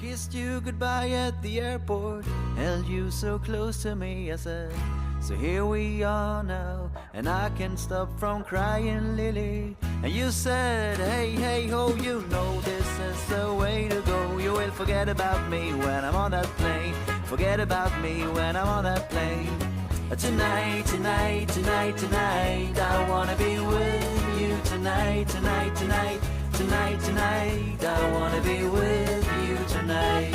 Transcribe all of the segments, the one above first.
kissed you goodbye at the airport, held you so close to me, I said, so here we are now, and I can't stop from crying, Lily. And you said, hey, hey, ho, you know this is the way to go. You will forget about me when I'm on that plane. Forget about me when I'm on that plane. Tonight, tonight, tonight, tonight, I wanna be with you tonight, tonight, tonight, tonight, tonight, I wanna be with you tonight.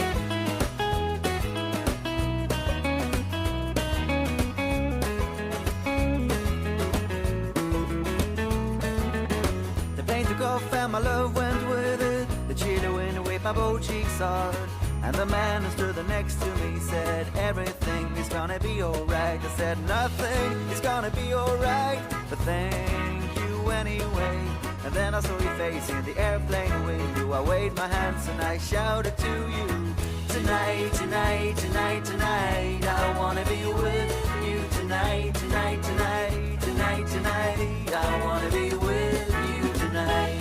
The plane took off and my love went with it. The chilly wind waved my both cheeks hard, and the man who stood next to me said, everything is gonna be alright. I said, nothing is gonna be alright, but thank you anyway. And then I saw your face in the airplane window. I waved my hands and I shouted to you, tonight, tonight, tonight, tonight, I wanna be with you tonight, tonight, tonight, tonight, tonight, I wanna be with you tonight.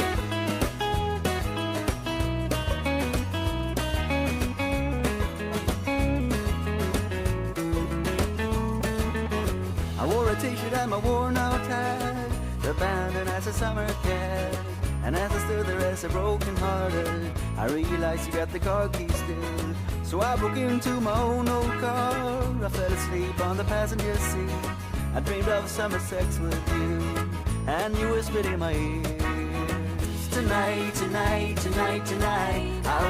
I wore a t-shirt and my worn out hat, abandoned as a summer cat. And as I stood there as a broken hearted, I realized you got the car keys still. So I broke into my own old car. I fell asleep on the passenger seat. I dreamed of summer sex with you, and you whispered in my ears, tonight, tonight, tonight, tonight, I